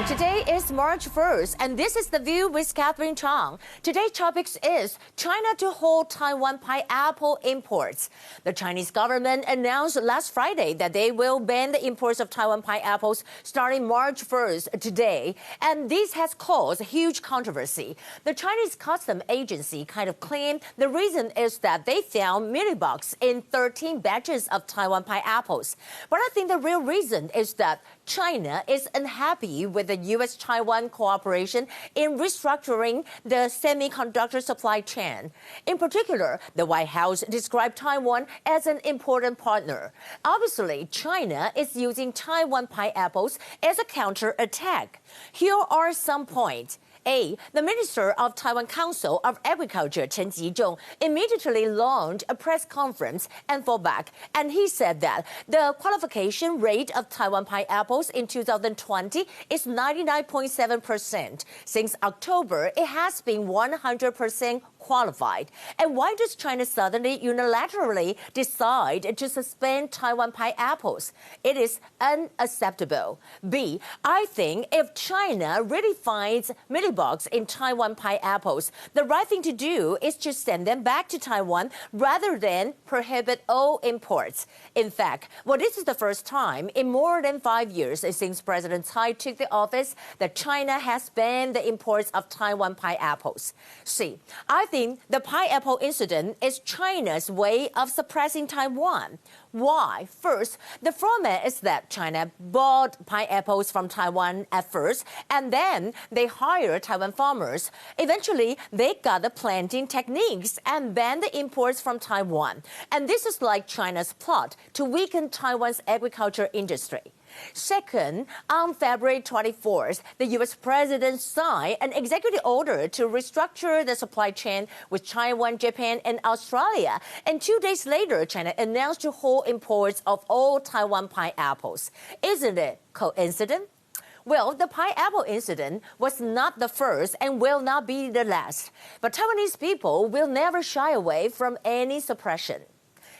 morning. Today is March 1st, and this is The View with Catherine Chang. Today's topic is China to hold Taiwan pineapple imports. The Chinese government announced last Friday that they will ban the imports of Taiwan pineapples starting March 1st today, and this has caused huge controversy. The Chinese Customs Agency kind of claimed the reason is that they found mealybugs in 13 batches of Taiwan pineapples. But I think the real reason is that China is unhappy with the U.S.-Taiwan cooperation in restructuring the semiconductor supply chain. In particular, the White House described Taiwan as an important partner. Obviously, China is using Taiwan pineapples as a counterattack. Here are some points. A. The Minister of Taiwan Council of Agriculture, Chen Jizhong, immediately launched a press conference and fought back, and he said that the qualification rate of Taiwan pineapples in 2020 is 99.7%. Since October, it has been 100% qualified. And why does China suddenly unilaterally decide to suspend Taiwan pineapples? It is unacceptable. B. I think if China really finds mealybugs in Taiwan pineapples, the right thing to do is to send them back to Taiwan rather than prohibit all imports. In fact, this is the first time in more than 5 years since President Tsai took the office that China has banned the imports of Taiwan pineapples. C. I think the pineapple incident is China's way of suppressing Taiwan. Why? First, the format is that China bought pineapples from Taiwan at first, and then they hired Taiwan farmers. Eventually, they got the planting techniques and banned the imports from Taiwan. And this is like China's plot to weaken Taiwan's agriculture industry. Second, on February 24th, the U.S. President signed an executive order to restructure the supply chain with Taiwan, Japan, and Australia. And 2 days later, China announced to hold imports of all Taiwan pineapples. Isn't it coincidence? Well, the pineapple incident was not the first and will not be the last. But Taiwanese people will never shy away from any suppression.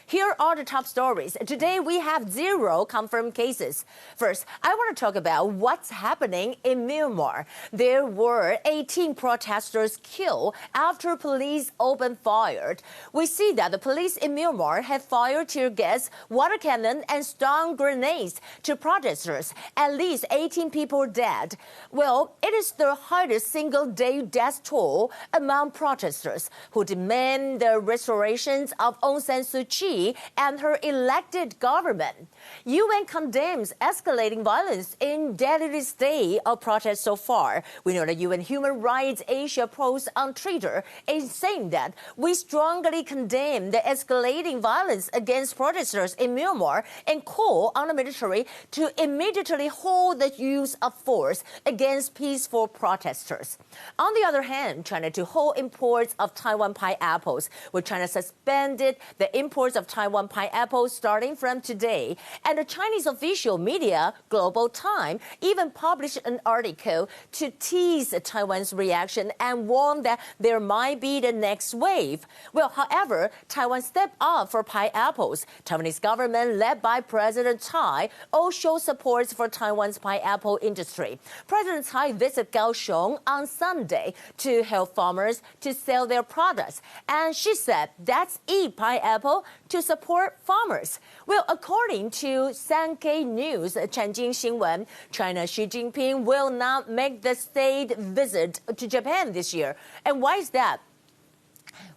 Here are the top stories. Today, we have 0 confirmed cases. First, I want to talk about what's happening in Myanmar. There were 18 protesters killed after police opened fire. We see that the police in Myanmar have fired tear gas, water cannon, and stun grenades to protesters. At least 18 people dead. Well, it is the highest single-day death toll among protesters who demand the restoration of Aung San Suu Kyi and her elected government. UN condemns escalating violence in Delhi's day of protests so far. We know the UN Human Rights Asia post on Twitter is saying that we strongly condemn the escalating violence against protesters in Myanmar and call on the military to immediately hold the use of force against peaceful protesters. On the other hand, China to hold imports of Taiwan pineapples, with China suspended the imports of Taiwan pineapples starting from today. And the Chinese official media, Global Time, even published an article to tease Taiwan's reaction and warn that there might be the next wave. Well, however, Taiwan stepped up for pineapples. Taiwanese government, led by President Tsai, all show support for Taiwan's pineapple industry. President Tsai visited Kaohsiung on Sunday to help farmers to sell their products. And she said, that's eat pineapple to support farmers. Well, according to Sankei News,產經新聞, China Xi Jinping will not make the state visit to Japan this year. And why is that?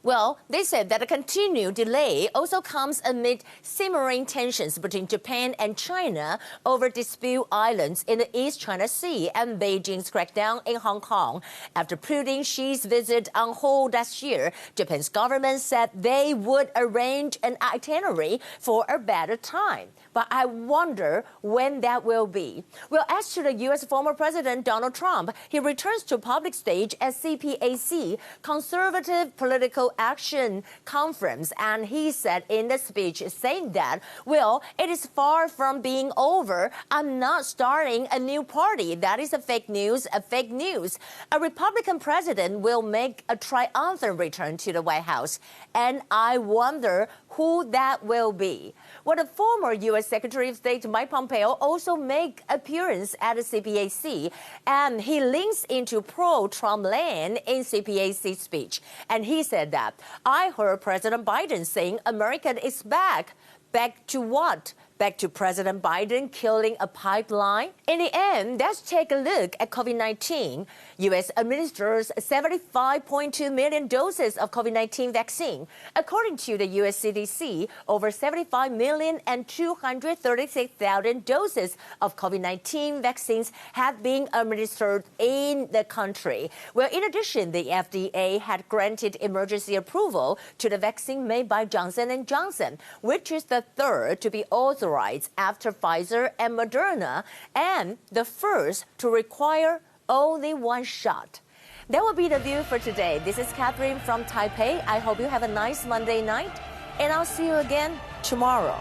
Well, they said that a continued delay also comes amid simmering tensions between Japan and China over dispute islands in the East China Sea and Beijing's crackdown in Hong Kong. After putting Xi's visit on hold last year, Japan's government said they would arrange an itinerary for a better time. But I wonder when that will be. Well, as to the U.S. former President Donald Trump, he returns to public stage as CPAC, conservative political Political Action Conference, and he said in the speech saying that, well, it is far from being over. I'm not starting a new party. That is a fake news. A Republican president will make a triumphant return to the White House, and I wonder who that will be. Well, the former U.S. Secretary of State Mike Pompeo also made appearance at the CPAC, and he links into pro-Trump land in CPAC speech. And he said that, I heard President Biden saying America is back. Back to what? Back to President Biden killing a pipeline? In the end, let's take a look at COVID-19. U.S. administers 75.2 million doses of COVID-19 vaccine. According to the U.S. CDC, over 75,236,000 doses of COVID-19 vaccines have been administered in the country. Well, in addition, the FDA had granted emergency approval to the vaccine made by Johnson & Johnson, which is the third to be authorized after Pfizer and Moderna, and the first to require only one shot. That will be the view for today. This is Catherine from Taipei. I hope you have a nice Monday night, and I'll see you again tomorrow.